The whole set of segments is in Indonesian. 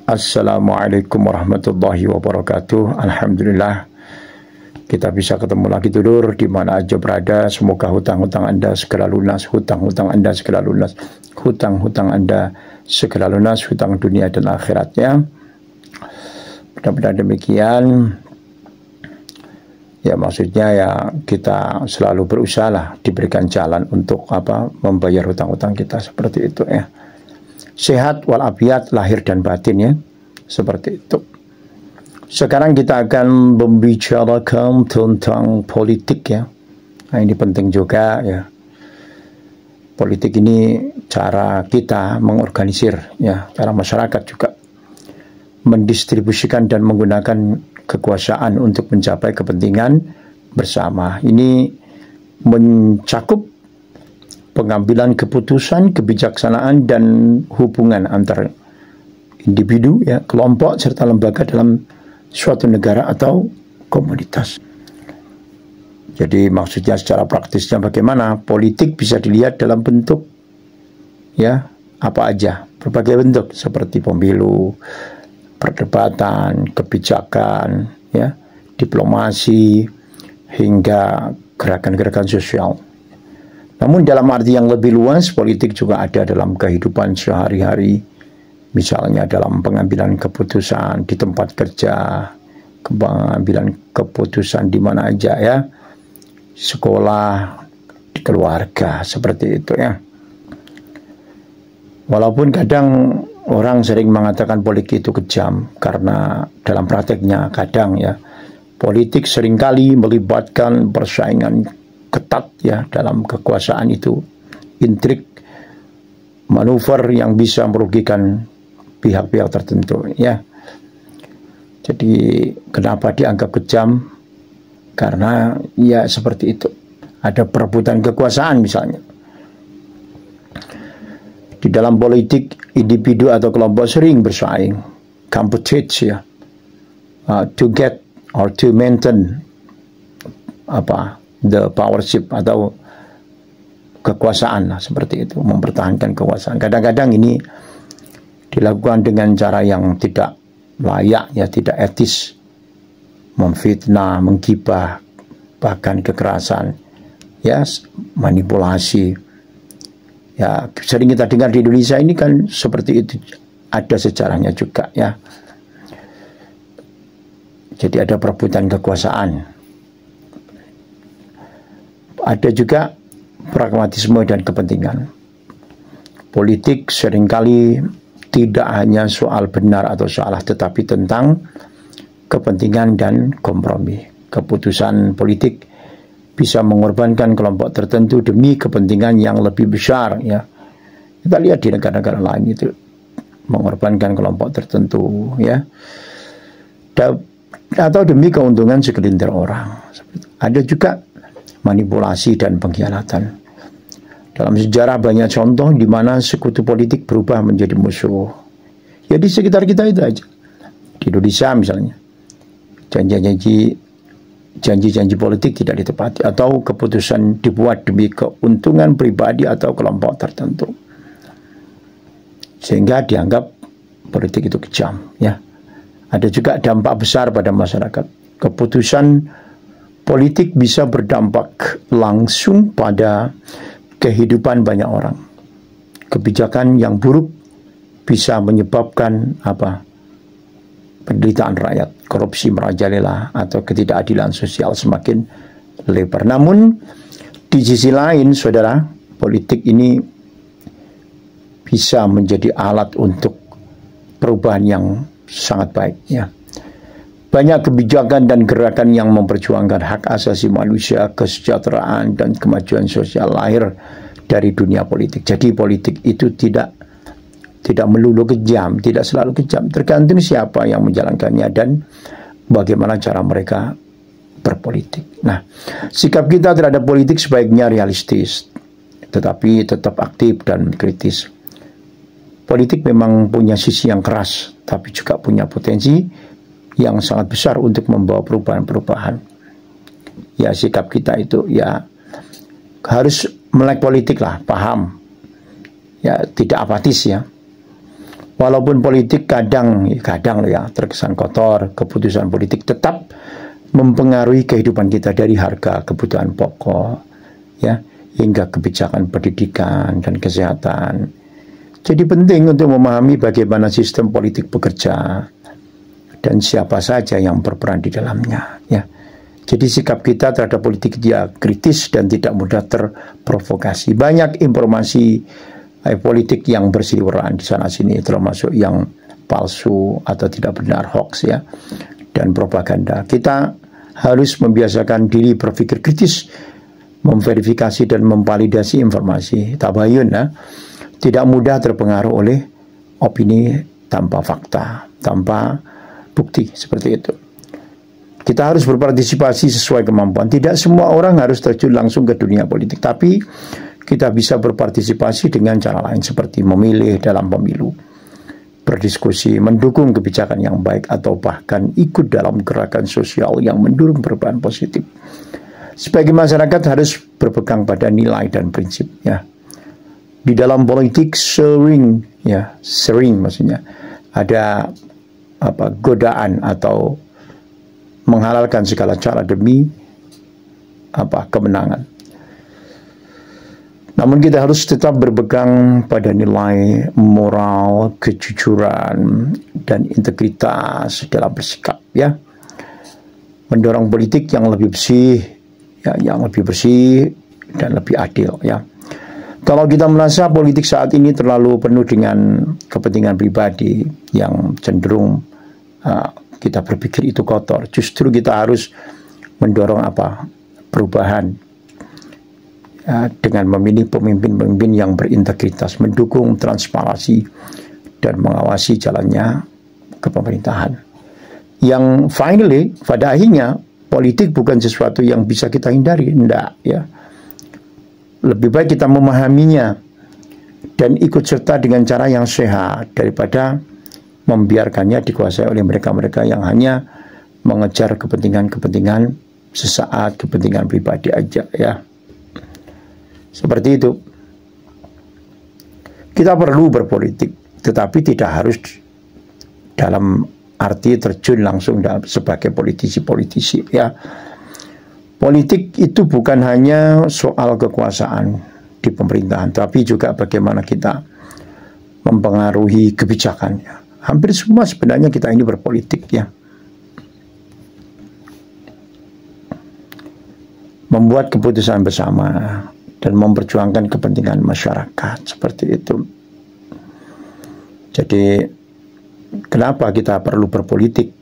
Assalamualaikum warahmatullahi wabarakatuh. Alhamdulillah kita bisa ketemu lagi dulur di mana aja berada. Semoga hutang-hutang Anda segera lunas, hutang-hutang Anda segera lunas, hutang-hutang Anda segera lunas, hutang dunia dan akhiratnya. Mudah-mudahan demikian. Ya maksudnya ya kita selalu berusaha lah diberikan jalan untuk membayar hutang-hutang kita seperti itu ya. Sehat walafiat lahir dan batin ya, seperti itu. Sekarang kita akan membicarakan tentang politik ya. Nah ini penting juga ya. Politik ini cara kita mengorganisir ya, cara masyarakat juga mendistribusikan dan menggunakan kekuasaan untuk mencapai kepentingan bersama. Ini mencakup pengambilan keputusan, kebijaksanaan, dan hubungan antar individu, ya, kelompok, serta lembaga dalam suatu negara atau komunitas. Jadi maksudnya secara praktisnya bagaimana? Politik bisa dilihat dalam bentuk, ya, apa aja, berbagai bentuk, seperti pemilu, perdebatan, kebijakan, ya, diplomasi, hingga gerakan-gerakan sosial. Namun dalam arti yang lebih luas, politik juga ada dalam kehidupan sehari-hari. Misalnya dalam pengambilan keputusan di tempat kerja, pengambilan keputusan di mana aja ya, sekolah, di keluarga, seperti itu ya. Walaupun kadang orang sering mengatakan politik itu kejam, karena dalam prakteknya kadang ya, politik seringkali melibatkan persaingan ketat ya dalam kekuasaan itu, intrik, manuver yang bisa merugikan pihak-pihak tertentu ya. Jadi kenapa dianggap kejam? Karena ya seperti itu, ada perebutan kekuasaan misalnya. Di dalam politik, individu atau kelompok sering bersaing, compete ya, to get or to maintain the powership atau kekuasaan lah, seperti itu, mempertahankan kekuasaan. Kadang-kadang ini dilakukan dengan cara yang tidak layak ya, tidak etis, memfitnah, menggibah, bahkan kekerasan, ya, manipulasi. Ya, sering kita dengar di Indonesia ini kan seperti itu, ada sejarahnya juga ya. Jadi ada perebutan kekuasaan. Ada juga pragmatisme dan kepentingan. Politik seringkali tidak hanya soal benar atau salah, tetapi tentang kepentingan dan kompromi. Keputusan politik bisa mengorbankan kelompok tertentu demi kepentingan yang lebih besar ya. Kita lihat di negara-negara lain itu mengorbankan kelompok tertentu ya, atau demi keuntungan segelintir orang. Ada juga manipulasi dan pengkhianatan. Dalam sejarah banyak contoh di mana sekutu politik berubah menjadi musuh. Ya di sekitar kita itu aja. Di Indonesia misalnya, janji-janji politik tidak ditepati, atau keputusan dibuat demi keuntungan pribadi atau kelompok tertentu, sehingga dianggap politik itu kejam ya. Ada juga dampak besar pada masyarakat. Keputusan politik bisa berdampak langsung pada kehidupan banyak orang. Kebijakan yang buruk bisa menyebabkan penderitaan rakyat, korupsi merajalela, atau ketidakadilan sosial semakin lebar. Namun di sisi lain, saudara, politik ini bisa menjadi alat untuk perubahan yang sangat baik ya. Banyak kebijakan dan gerakan yang memperjuangkan hak asasi manusia, kesejahteraan, dan kemajuan sosial lahir dari dunia politik. Jadi politik itu tidak melulu kejam, tidak selalu kejam. Tergantung siapa yang menjalankannya dan bagaimana cara mereka berpolitik. Nah, sikap kita terhadap politik sebaiknya realistis, tetapi tetap aktif dan kritis. Politik memang punya sisi yang keras, tapi juga punya potensi yang sangat besar untuk membawa perubahan-perubahan. Ya sikap kita itu ya harus melek politik lah, paham. Ya tidak apatis ya. Walaupun politik kadang loh ya terkesan kotor, keputusan politik tetap mempengaruhi kehidupan kita dari harga kebutuhan pokok ya hingga kebijakan pendidikan dan kesehatan. Jadi penting untuk memahami bagaimana sistem politik bekerja dan siapa saja yang berperan di dalamnya ya. Jadi sikap kita terhadap politik dia kritis dan tidak mudah terprovokasi. Banyak informasi politik yang berseliweran di sana sini, termasuk yang palsu atau tidak benar, hoax ya, dan propaganda. Kita harus membiasakan diri berpikir kritis, memverifikasi dan memvalidasi informasi. Tabayun ya, tidak mudah terpengaruh oleh opini tanpa fakta, tanpa bukti seperti itu. Kita harus berpartisipasi sesuai kemampuan. Tidak semua orang harus terjun langsung ke dunia politik, tapi kita bisa berpartisipasi dengan cara lain seperti memilih dalam pemilu, berdiskusi, mendukung kebijakan yang baik, atau bahkan ikut dalam gerakan sosial yang mendorong perubahan positif. Sebagai masyarakat harus berpegang pada nilai dan prinsip ya. Di dalam politik sering maksudnya ada godaan atau menghalalkan segala cara demi kemenangan. Namun kita harus tetap berpegang pada nilai moral, kejujuran, dan integritas dalam bersikap ya. Mendorong politik yang lebih bersih ya, dan lebih adil ya. Kalau kita merasa politik saat ini terlalu penuh dengan kepentingan pribadi yang cenderung kita berpikir itu kotor, justru kita harus mendorong perubahan dengan memilih pemimpin-pemimpin yang berintegritas, mendukung transparansi dan mengawasi jalannya kepemerintahan. Yang finally, pada akhirnya politik bukan sesuatu yang bisa kita hindari, enggak ya. Lebih baik kita memahaminya dan ikut serta dengan cara yang sehat daripada membiarkannya dikuasai oleh mereka-mereka yang hanya mengejar kepentingan-kepentingan sesaat, kepentingan pribadi aja ya. Seperti itu. Kita perlu berpolitik, tetapi tidak harus dalam arti terjun langsung sebagai politisi-politisi ya. Politik itu bukan hanya soal kekuasaan di pemerintahan, tapi juga bagaimana kita mempengaruhi kebijakannya. Hampir semua sebenarnya kita ini berpolitik ya. Membuat keputusan bersama dan memperjuangkan kepentingan masyarakat seperti itu. Jadi kenapa kita perlu berpolitik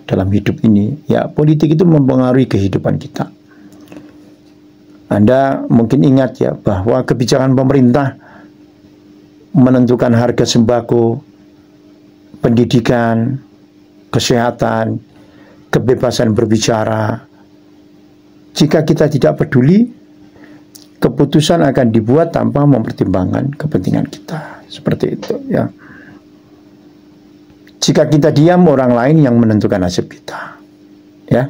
dalam hidup ini? Ya, politik itu mempengaruhi kehidupan kita. Anda mungkin ingat ya bahwa kebijakan pemerintah menentukan harga sembako, pendidikan, kesehatan, kebebasan berbicara. Jika kita tidak peduli, keputusan akan dibuat tanpa mempertimbangkan kepentingan kita. Seperti itu ya. Jika kita diam, orang lain yang menentukan nasib kita. Ya.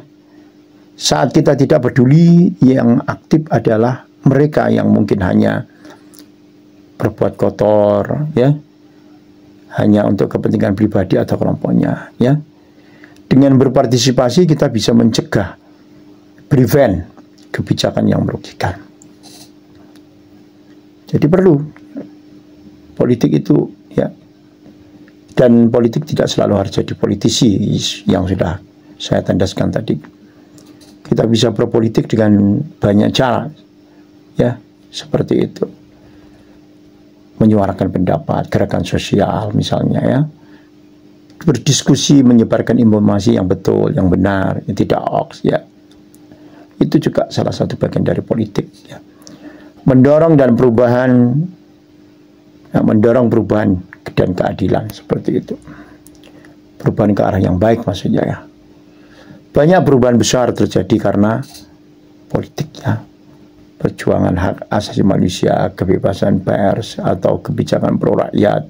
Saat kita tidak peduli, yang aktif adalah mereka yang mungkin hanya berbuat kotor, ya, hanya untuk kepentingan pribadi atau kelompoknya, ya. Dengan berpartisipasi kita bisa mencegah, prevent kebijakan yang merugikan. Jadi perlu politik itu, ya. Dan politik tidak selalu harus jadi politisi yang sudah saya tandaskan tadi. Kita bisa berpolitik dengan banyak cara, ya, seperti itu. Menyuarakan pendapat, gerakan sosial misalnya, ya. Berdiskusi, menyebarkan informasi yang betul, yang benar, yang tidak hoax, ya. Itu juga salah satu bagian dari politik, ya. Mendorong perubahan dan keadilan seperti itu. Perubahan ke arah yang baik maksudnya, ya. Banyak perubahan besar terjadi karena politik, ya. Perjuangan hak asasi manusia, kebebasan pers, atau kebijakan pro rakyat.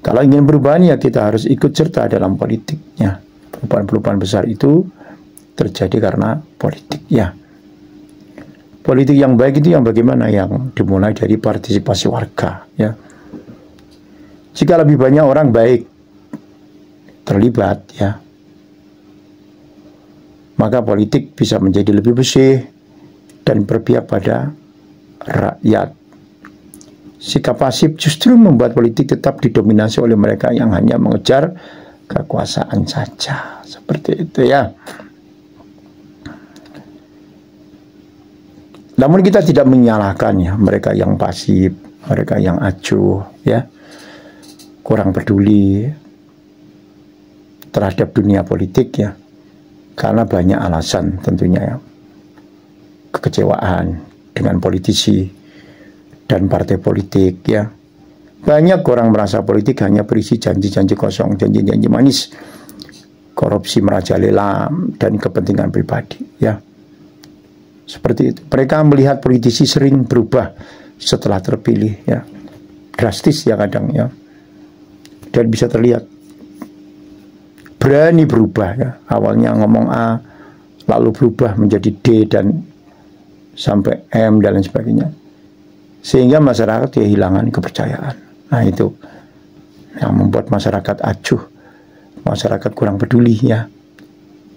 Kalau ingin perubahan, ya kita harus ikut serta dalam politiknya. Perubahan-perubahan besar itu terjadi karena politik, ya. Politik yang baik itu yang bagaimana? Yang dimulai dari partisipasi warga, ya. Jika lebih banyak orang baik terlibat, ya, maka politik bisa menjadi lebih bersih dan berpihak pada rakyat. Sikap pasif justru membuat politik tetap didominasi oleh mereka yang hanya mengejar kekuasaan saja. Seperti itu, ya. Namun kita tidak menyalahkan, ya, mereka yang pasif, mereka yang acuh, ya, kurang peduli terhadap dunia politik, ya, karena banyak alasan tentunya, ya. Kekecewaan dengan politisi dan partai politik, ya. Banyak orang merasa politik hanya berisi janji-janji kosong, janji-janji manis, korupsi merajalela, dan kepentingan pribadi, ya. Seperti itu. Mereka melihat politisi sering berubah setelah terpilih, ya. Drastis, ya, kadang, ya. Dan bisa terlihat berani berubah, ya. Awalnya ngomong A, lalu berubah menjadi D dan sampai M dan lain sebagainya. Sehingga masyarakat kehilangan kepercayaan. Nah, itu yang membuat masyarakat acuh, masyarakat kurang peduli, ya.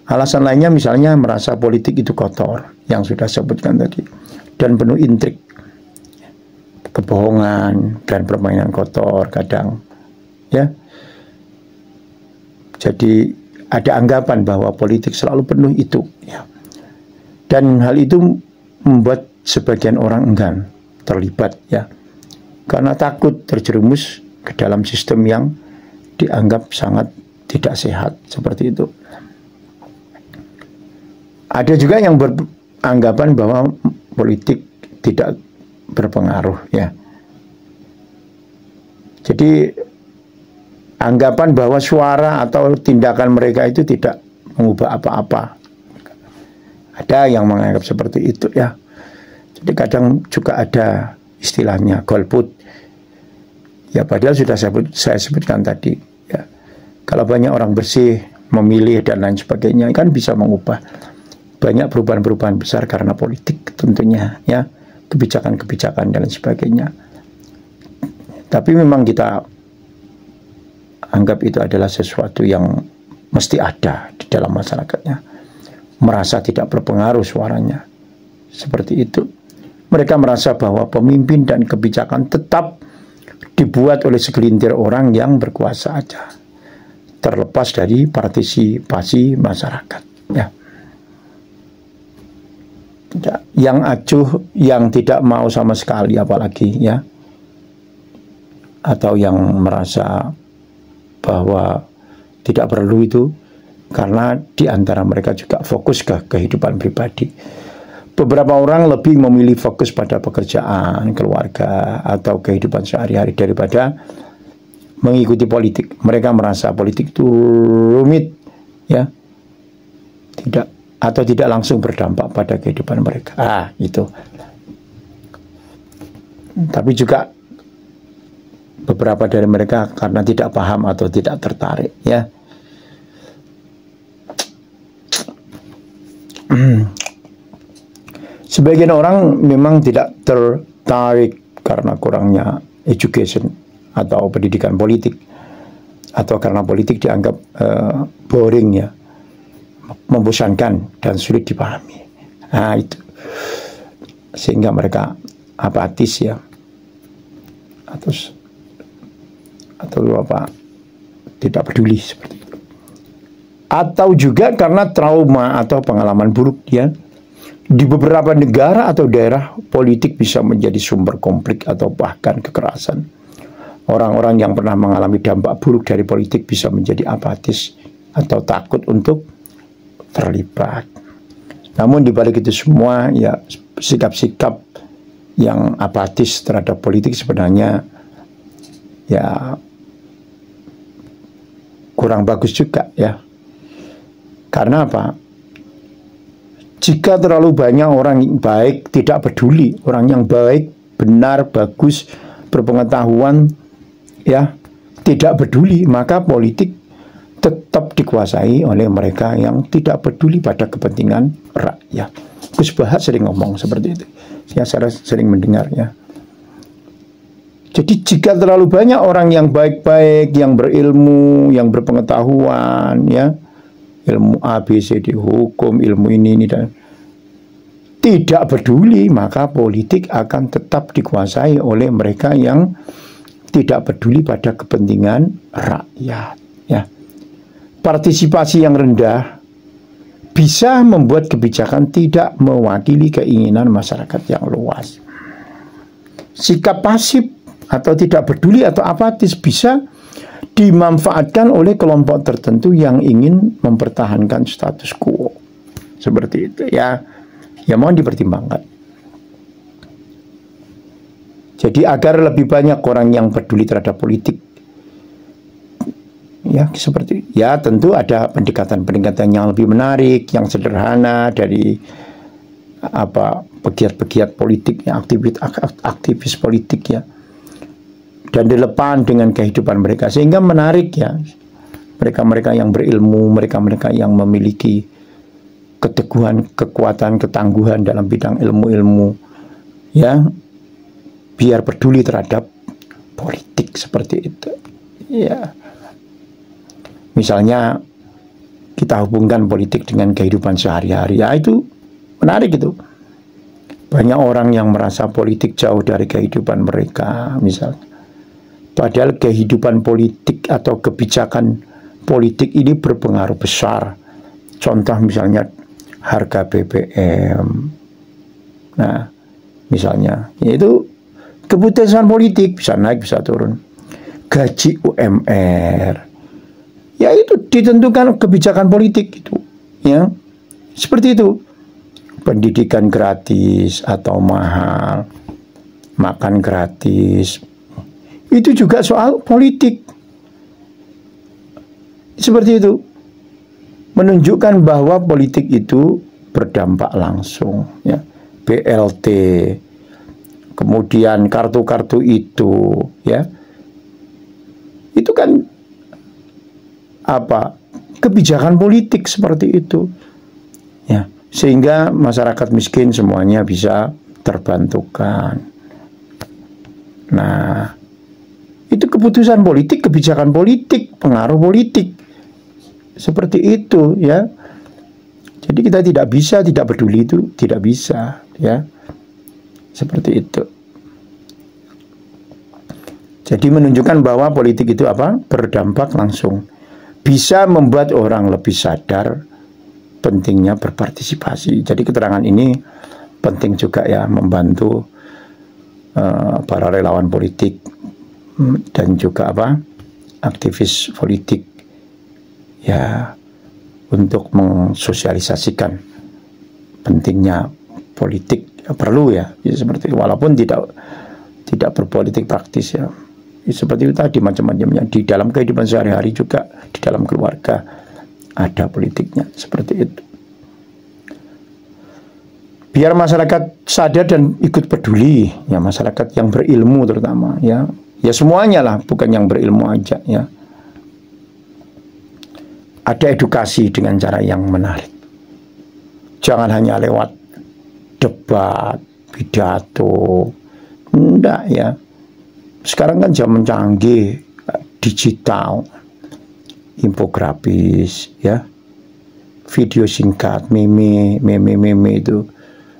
Alasan lainnya misalnya merasa politik itu kotor, yang sudah saya sebutkan tadi, dan penuh intrik, kebohongan, dan permainan kotor kadang, ya. Jadi ada anggapan bahwa politik selalu penuh itu, ya. Dan hal itu membuat sebagian orang enggan terlibat, ya, karena takut terjerumus ke dalam sistem yang dianggap sangat tidak sehat, seperti itu. Ada juga yang beranggapan bahwa politik tidak berpengaruh, ya. Jadi anggapan bahwa suara atau tindakan mereka itu tidak mengubah apa-apa. Ada yang menganggap seperti itu, ya. Jadi kadang juga ada istilahnya golput, ya, padahal sudah saya sebutkan tadi, ya. Kalau banyak orang bersih memilih dan lain sebagainya, kan bisa mengubah banyak perubahan-perubahan besar karena politik tentunya, ya, kebijakan-kebijakan dan lain sebagainya. Tapi memang kita anggap itu adalah sesuatu yang mesti ada di dalam masyarakatnya, merasa tidak berpengaruh suaranya, seperti itu. Mereka merasa bahwa pemimpin dan kebijakan tetap dibuat oleh segelintir orang yang berkuasa aja, terlepas dari partisipasi masyarakat, ya. Yang acuh, yang tidak mau sama sekali apalagi, ya, atau yang merasa bahwa tidak perlu itu, karena di antara mereka juga fokus ke kehidupan pribadi. Beberapa orang lebih memilih fokus pada pekerjaan, keluarga, atau kehidupan sehari-hari daripada mengikuti politik. Mereka merasa politik itu rumit, ya, tidak langsung berdampak pada kehidupan mereka. Itu. Tapi juga beberapa dari mereka karena tidak paham atau tidak tertarik, ya. Sebagian orang memang tidak tertarik karena kurangnya education atau pendidikan politik, atau karena politik dianggap boring, ya, membosankan dan sulit dipahami. Itu sehingga mereka apatis, ya, atau apa, tidak peduli, seperti itu. Atau juga karena trauma atau pengalaman buruk, ya. Di beberapa negara atau daerah, politik bisa menjadi sumber konflik atau bahkan kekerasan. Orang-orang yang pernah mengalami dampak buruk dari politik bisa menjadi apatis atau takut untuk terlibat. Namun di balik itu semua, ya, sikap-sikap yang apatis terhadap politik sebenarnya, ya, kurang bagus juga, ya. Karena apa? Jika terlalu banyak orang baik, tidak peduli, orang yang baik, benar, bagus, berpengetahuan, ya, tidak peduli, maka politik tetap dikuasai oleh mereka yang tidak peduli pada kepentingan rakyat. Gus Bahat sering ngomong seperti itu. Saya sering mendengar, ya. Jadi jika terlalu banyak orang yang baik-baik, yang berilmu, yang berpengetahuan, ya, ilmu A, B, C, D, hukum, ilmu ini dan tidak peduli, maka politik akan tetap dikuasai oleh mereka yang tidak peduli pada kepentingan rakyat. Ya. Partisipasi yang rendah bisa membuat kebijakan tidak mewakili keinginan masyarakat yang luas. Sikap pasif atau tidak peduli atau apatis bisa dimanfaatkan oleh kelompok tertentu yang ingin mempertahankan status quo. Seperti itu ya. Ya mohon dipertimbangkan. Jadi agar lebih banyak orang yang peduli terhadap politik, ya seperti ya tentu ada pendekatan-pendekatan yang lebih menarik, yang sederhana dari pegiat-pegiat politik, ya, aktivis politik ya, dan dilepas dengan kehidupan mereka sehingga menarik ya mereka-mereka yang berilmu, mereka-mereka yang memiliki keteguhan, kekuatan, ketangguhan dalam bidang ilmu-ilmu ya, biar peduli terhadap politik seperti itu ya. Misalnya kita hubungkan politik dengan kehidupan sehari-hari, ya itu menarik itu. Banyak orang yang merasa politik jauh dari kehidupan mereka misalnya, padahal kehidupan politik atau kebijakan politik ini berpengaruh besar. Contoh misalnya harga BBM. Nah, misalnya, yaitu keputusan politik bisa naik, bisa turun. Gaji UMR, ya itu ditentukan kebijakan politik itu, ya seperti itu. Pendidikan gratis atau mahal, makan gratis, itu juga soal politik. Seperti itu. Menunjukkan bahwa politik itu berdampak langsung ya. BLT, kemudian kartu-kartu itu ya, itu kan kebijakan politik seperti itu ya, sehingga masyarakat miskin semuanya bisa terbantukan. Nah, itu keputusan politik, kebijakan politik, pengaruh politik seperti itu ya. Jadi kita tidak bisa tidak peduli, itu tidak bisa ya, seperti itu. Jadi menunjukkan bahwa politik itu berdampak langsung, bisa membuat orang lebih sadar pentingnya berpartisipasi. Jadi keterangan ini penting juga ya, membantu para relawan politik dan juga aktivis politik ya, untuk mensosialisasikan pentingnya politik ya, perlu ya, seperti walaupun tidak berpolitik praktis ya, seperti itu tadi macam-macamnya di dalam kehidupan sehari-hari, juga di dalam keluarga ada politiknya seperti itu. Biar masyarakat sadar dan ikut peduli ya, masyarakat yang berilmu terutama ya semuanya lah, bukan yang berilmu aja ya. Ada edukasi dengan cara yang menarik. Jangan hanya lewat debat, pidato. Enggak ya. Sekarang kan zaman canggih, digital, infografis ya. Video singkat, meme itu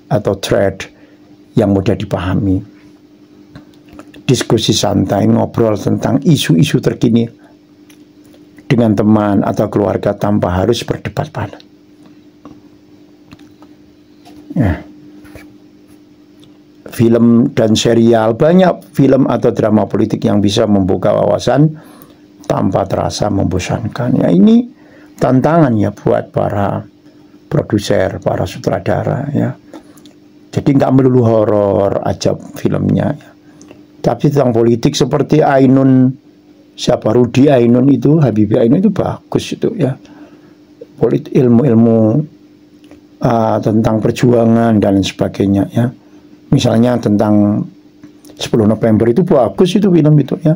atau thread yang mudah dipahami. Diskusi santai, ngobrol tentang isu-isu terkini dengan teman atau keluarga tanpa harus berdebat panas. Ya. Film dan serial, banyak film atau drama politik yang bisa membuka wawasan tanpa terasa membosankan. Ya, ini tantangan ya buat para produser, para sutradara ya. Jadi nggak melulu horor aja filmnya ya. Tapi tentang politik seperti Rudi Ainun itu, Habibie Ainun itu bagus itu ya. Ilmu-ilmu tentang perjuangan dan sebagainya ya. Misalnya tentang 10 November itu bagus itu film itu ya.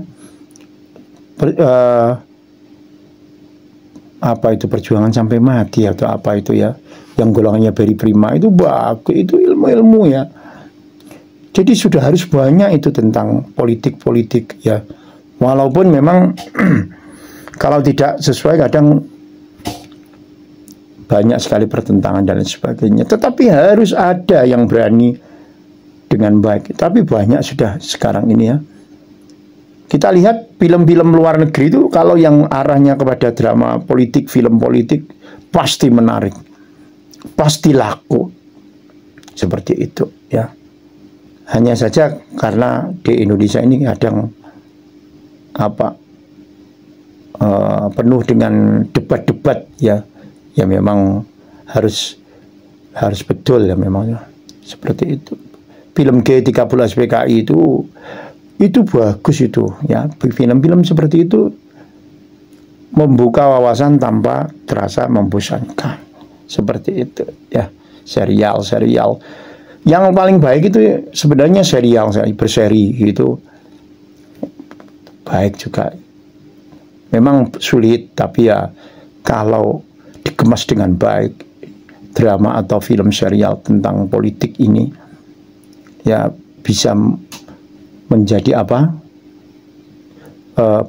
Perjuangan sampai mati atau itu ya. Yang golongannya Barry Prima itu bagus, itu ilmu-ilmu ya. Jadi sudah harus banyak itu tentang politik-politik ya. Walaupun memang kalau tidak sesuai kadang banyak sekali pertentangan dan lain sebagainya. Tetapi harus ada yang berani dengan baik. Tapi banyak sudah sekarang ini ya. Kita lihat film-film luar negeri itu kalau yang arahnya kepada drama politik, film politik pasti menarik, pasti laku. Seperti itu ya. Hanya saja karena di Indonesia ini kadang penuh dengan debat-debat ya. Ya memang harus betul ya memang ya. Seperti itu. Film G13 PKI itu bagus itu ya. Film-film seperti itu membuka wawasan tanpa terasa membosankan. Seperti itu ya. Serial yang paling baik itu sebenarnya serial berseri itu baik juga. Memang sulit, tapi ya kalau dikemas dengan baik, drama atau film serial tentang politik ini ya bisa menjadi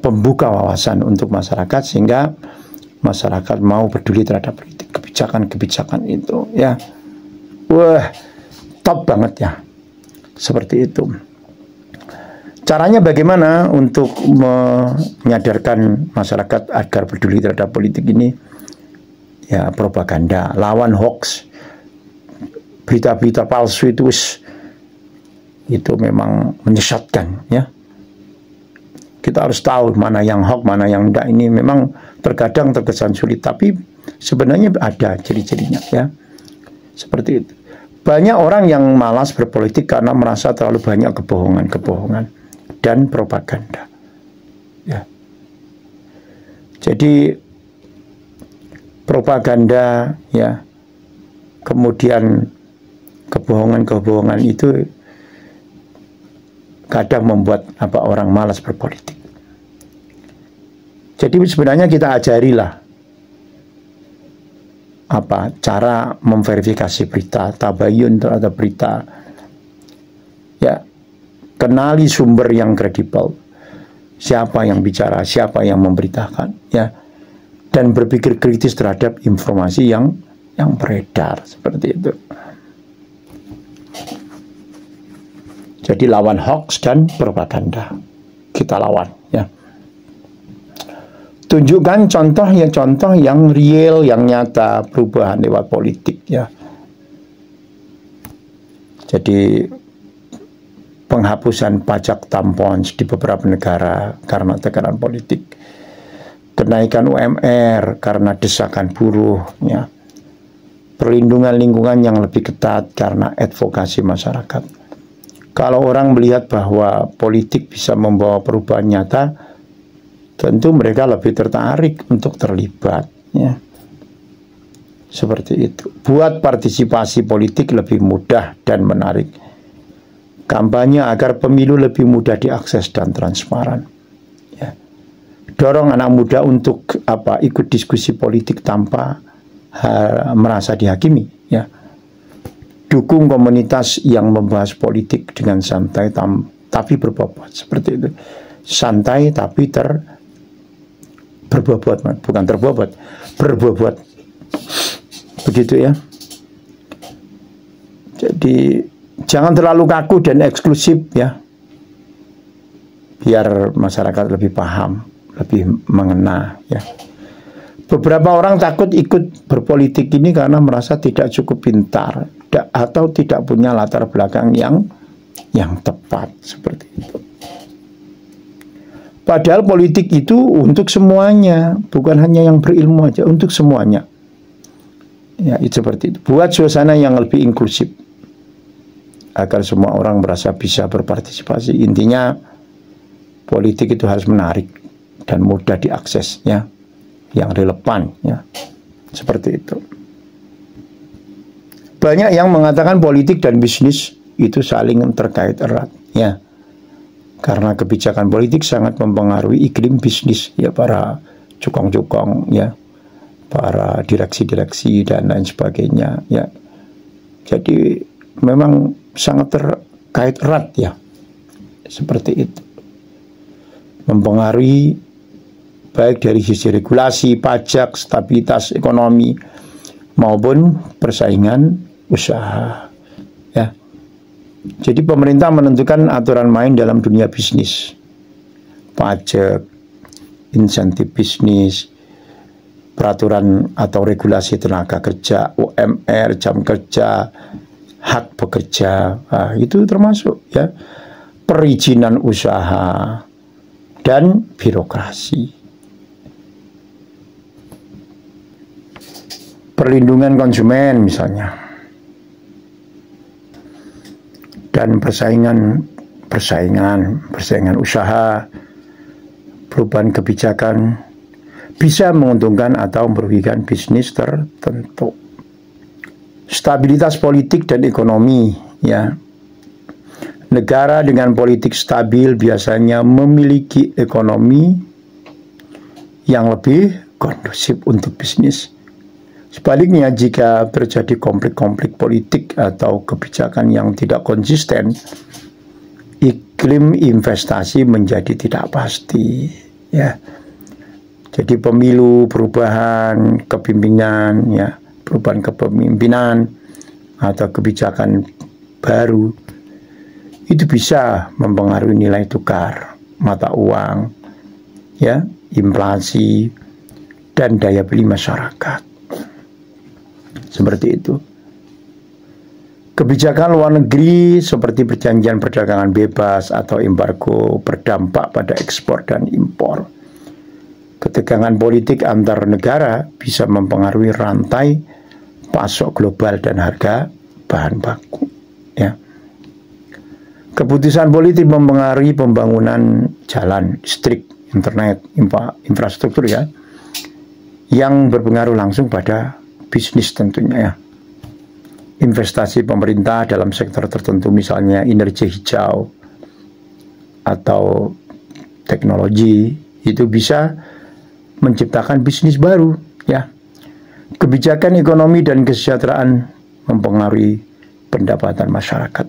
pembuka wawasan untuk masyarakat, sehingga masyarakat mau peduli terhadap politik, kebijakan itu ya. Wah, top banget ya. Seperti itu. Caranya bagaimana untuk menyadarkan masyarakat agar peduli terhadap politik ini? Ya, propaganda, lawan hoax, berita-berita palsu itu memang menyesatkan ya. Kita harus tahu mana yang hoax, mana yang enggak. Ini memang terkadang terkesan sulit, tapi sebenarnya ada ciri-cirinya ya. Seperti itu. Banyak orang yang malas berpolitik karena merasa terlalu banyak kebohongan dan propaganda. Ya. Jadi propaganda ya, kemudian kebohongan itu kadang membuat orang malas berpolitik. Jadi sebenarnya kita ajarilah cara memverifikasi berita, tabayun terhadap berita. Ya, kenali sumber yang kredibel. Siapa yang bicara, siapa yang memberitakan, ya. Dan berpikir kritis terhadap informasi yang beredar, seperti itu. Jadi lawan hoax dan propaganda. Kita lawan, ya. Tunjukkan contoh yang real, yang nyata, perubahan lewat politik ya. Jadi penghapusan pajak tampons di beberapa negara karena tekanan politik, kenaikan UMR karena desakan buruh ya, perlindungan lingkungan yang lebih ketat karena advokasi masyarakat. Kalau orang melihat bahwa politik bisa membawa perubahan nyata, tentu mereka lebih tertarik untuk terlibat ya. Seperti itu. Buat partisipasi politik lebih mudah dan menarik. Kampanye agar pemilu lebih mudah diakses dan transparan ya. Dorong anak muda untuk ikut diskusi politik tanpa merasa dihakimi ya. Dukung komunitas yang membahas politik dengan santai tapi berbobot, seperti itu. Santai tapi berbobot, bukan terbobot, berbobot. Begitu ya. Jadi jangan terlalu kaku dan eksklusif ya. Biar masyarakat lebih paham, lebih mengena ya. Beberapa orang takut ikut berpolitik ini karena merasa tidak cukup pintar atau tidak punya latar belakang yang tepat, seperti itu. Padahal politik itu untuk semuanya, bukan hanya yang berilmu aja, untuk semuanya. Ya, itu seperti itu. Buat suasana yang lebih inklusif agar semua orang merasa bisa berpartisipasi. Intinya politik itu harus menarik dan mudah diakses ya, yang relevan ya. Seperti itu. Banyak yang mengatakan politik dan bisnis itu saling terkait erat ya. Karena kebijakan politik sangat mempengaruhi iklim bisnis ya, para cukong-cukong ya, para direksi-direksi dan lain sebagainya ya. Jadi memang sangat kait erat ya, seperti itu, mempengaruhi baik dari sisi regulasi, pajak, stabilitas ekonomi maupun persaingan usaha ya. Jadi pemerintah menentukan aturan main dalam dunia bisnis, pajak, insentif bisnis, peraturan atau regulasi tenaga kerja, UMR, jam kerja, hak bekerja, itu termasuk ya, perizinan usaha dan birokrasi. Perlindungan konsumen misalnya, dan persaingan usaha, perubahan kebijakan bisa menguntungkan atau merugikan bisnis tertentu. Stabilitas politik dan ekonomi ya. Negara dengan politik stabil biasanya memiliki ekonomi yang lebih kondusif untuk bisnis. Sebaliknya, jika terjadi konflik-konflik politik atau kebijakan yang tidak konsisten, iklim investasi menjadi tidak pasti ya. Jadi pemilu, perubahan kepemimpinan ya, perubahan kepemimpinan atau kebijakan baru itu bisa mempengaruhi nilai tukar, mata uang ya, inflasi dan daya beli masyarakat. Seperti itu. Kebijakan luar negeri seperti perjanjian perdagangan bebas atau embargo berdampak pada ekspor dan impor. Ketegangan politik antar negara bisa mempengaruhi rantai pasok global dan harga bahan baku ya. Keputusan politik mempengaruhi pembangunan jalan, listrik, internet, infrastruktur ya, yang berpengaruh langsung pada bisnis tentunya ya. Investasi pemerintah dalam sektor tertentu misalnya energi hijau atau teknologi itu bisa menciptakan bisnis baru ya. Kebijakan ekonomi dan kesejahteraan mempengaruhi pendapatan masyarakat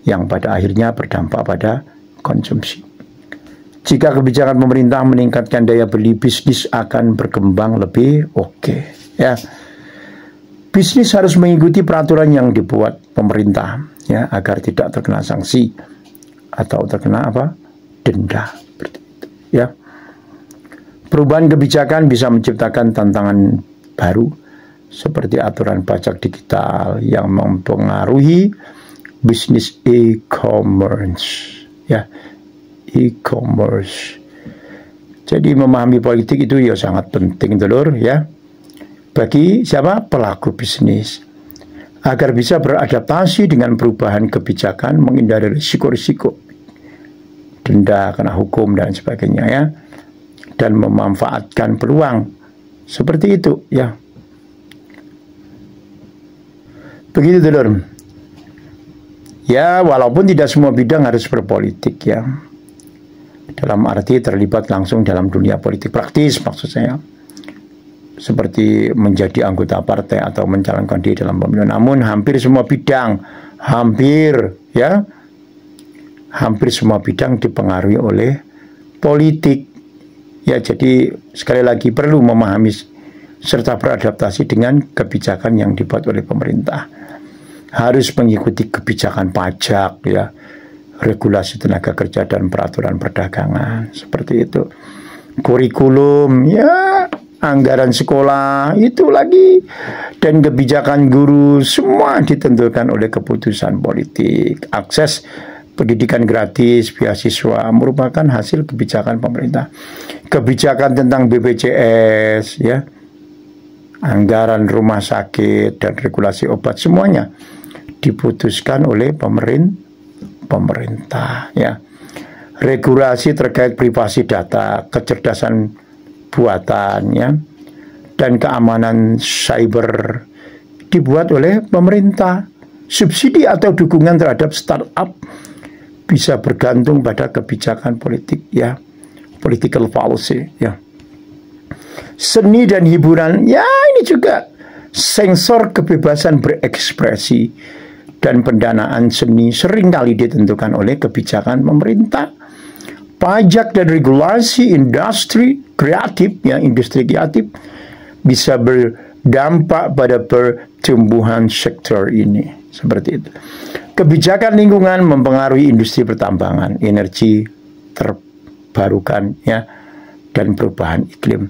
yang pada akhirnya berdampak pada konsumsi. Jika kebijakan pemerintah meningkatkan daya beli, bisnis akan berkembang lebih oke ya. Bisnis harus mengikuti peraturan yang dibuat pemerintah ya, agar tidak terkena sanksi atau terkena denda seperti itu ya. Perubahan kebijakan bisa menciptakan tantangan baru seperti aturan pajak digital yang mempengaruhi bisnis e-commerce ya, e-commerce. Jadi memahami politik itu ya sangat penting dulur ya, bagi siapa? Pelaku bisnis, agar bisa beradaptasi dengan perubahan kebijakan, menghindari risiko-risiko denda, kena hukum dan sebagainya ya, dan memanfaatkan peluang seperti itu ya. Begitu dulur ya, walaupun tidak semua bidang harus berpolitik ya, dalam arti terlibat langsung dalam dunia politik praktis maksud saya, seperti menjadi anggota partai atau mencalonkan diri dalam pemilu. Namun hampir semua bidang, hampir semua bidang dipengaruhi oleh politik ya. Jadi sekali lagi perlu memahami serta beradaptasi dengan kebijakan yang dibuat oleh pemerintah. Harus mengikuti kebijakan pajak ya, regulasi tenaga kerja dan peraturan perdagangan seperti itu. Kurikulum ya, anggaran sekolah itu lagi, dan kebijakan guru semua ditentukan oleh keputusan politik. Akses pendidikan gratis, beasiswa merupakan hasil kebijakan pemerintah. Kebijakan tentang BPJS ya, anggaran rumah sakit dan regulasi obat semuanya diputuskan oleh pemerintah ya. Regulasi terkait privasi data, kecerdasan buatan ya, dan keamanan cyber dibuat oleh pemerintah. Subsidi atau dukungan terhadap startup bisa bergantung pada kebijakan politik ya, political policy ya. Seni dan hiburan ya, ini juga sensor kebebasan berekspresi dan pendanaan seni seringkali ditentukan oleh kebijakan pemerintah. Pajak dan regulasi industri kreatif, ya, industri kreatif bisa berdampak pada pertumbuhan sektor ini. Seperti itu. Kebijakan lingkungan mempengaruhi industri pertambangan, energi terbarukan, ya, dan perubahan iklim.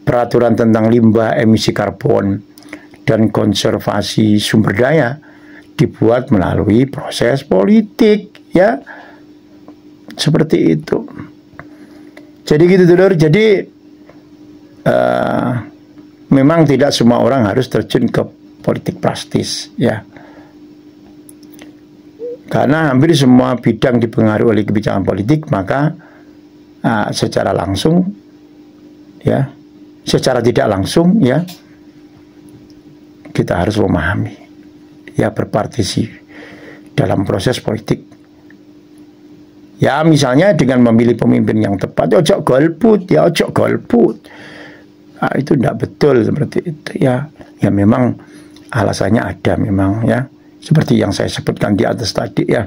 Peraturan tentang limbah, emisi karbon, dan konservasi sumber daya dibuat melalui proses politik, ya. Seperti itu. Jadi gitu dulur. Jadi memang tidak semua orang harus terjun ke politik praktis, ya. Karena hampir semua bidang dipengaruhi oleh kebijakan politik, maka secara langsung, ya, secara tidak langsung, ya, kita harus memahami, ya, berpartisipasi dalam proses politik. Ya, misalnya dengan memilih pemimpin yang tepat, ojo golput, ya, ojo golput. Nah, itu tidak betul seperti itu, ya. Ya memang alasannya ada memang, ya. Seperti yang saya sebutkan di atas tadi, ya.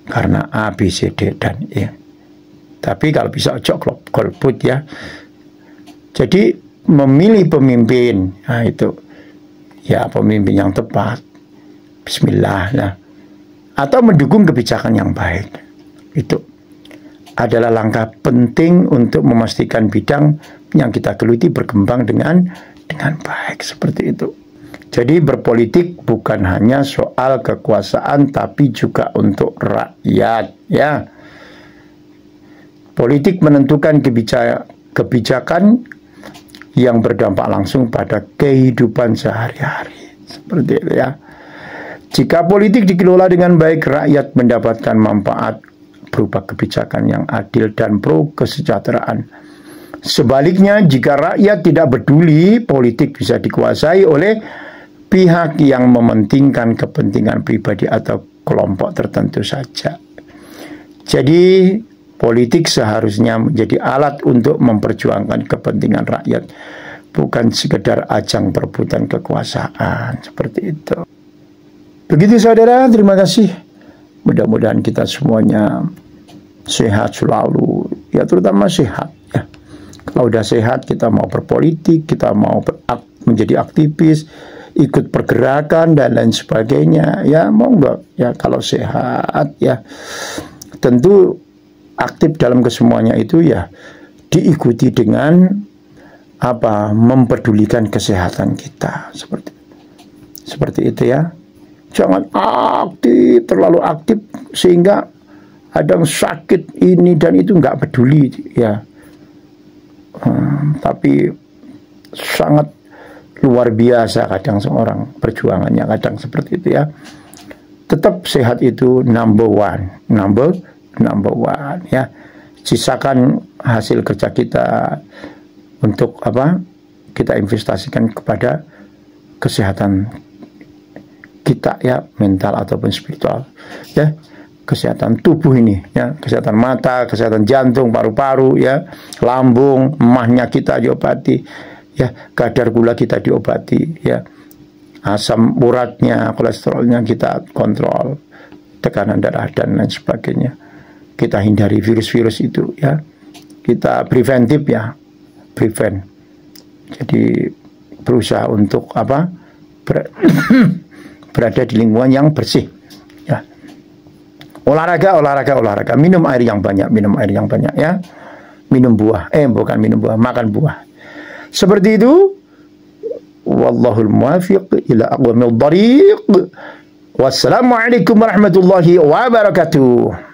Karena A, B, C, D, dan E. Tapi kalau bisa ojo golput, ya. Jadi memilih pemimpin, nah itu, ya, pemimpin yang tepat. Bismillah, nah. Atau mendukung kebijakan yang baik, itu adalah langkah penting untuk memastikan bidang yang kita geluti berkembang dengan baik, seperti itu. Jadi berpolitik bukan hanya soal kekuasaan, tapi juga untuk rakyat, ya. Politik menentukan kebijakan yang berdampak langsung pada kehidupan sehari-hari, seperti itu, ya. Jika politik dikelola dengan baik, rakyat mendapatkan manfaat berupa kebijakan yang adil dan pro kesejahteraan. Sebaliknya, jika rakyat tidak peduli, politik bisa dikuasai oleh pihak yang mementingkan kepentingan pribadi atau kelompok tertentu saja. Jadi, politik seharusnya menjadi alat untuk memperjuangkan kepentingan rakyat, bukan sekedar ajang perebutan kekuasaan, seperti itu. Begitu saudara, terima kasih. Mudah-mudahan kita semuanya sehat selalu, ya, terutama sehat, ya. Kalau udah sehat, kita mau berpolitik, kita mau menjadi aktivis, ikut pergerakan dan lain sebagainya, ya, mau enggak, ya, kalau sehat, ya. Tentu aktif dalam kesemuanya itu, ya, diikuti dengan apa, mempedulikan kesehatan kita, seperti itu, ya. Jangan aktif, terlalu aktif sehingga ada yang sakit ini dan itu, nggak peduli, ya. Tapi sangat luar biasa kadang seorang perjuangannya, kadang seperti itu, ya. Tetap sehat itu number one, ya. Sisakan hasil kerja kita untuk apa? Kita investasikan kepada kesehatan kita, ya, mental ataupun spiritual, ya, kesehatan tubuh ini, ya, kesehatan mata, kesehatan jantung, paru-paru, ya, lambung, emahnya kita diobati, ya, kadar gula kita diobati, ya, asam uratnya, kolesterolnya kita kontrol, tekanan darah dan lain sebagainya. Kita hindari virus-virus itu, ya, kita preventif, ya, prevent. Jadi berusaha untuk apa? Berada di lingkungan yang bersih, ya. Olahraga, minum air yang banyak, ya. Minum buah, bukan minum buah, makan buah. Seperti itu. Wallahul muwaffiq ila aqwamil thariq. Wassalamualaikum warahmatullahi wabarakatuh.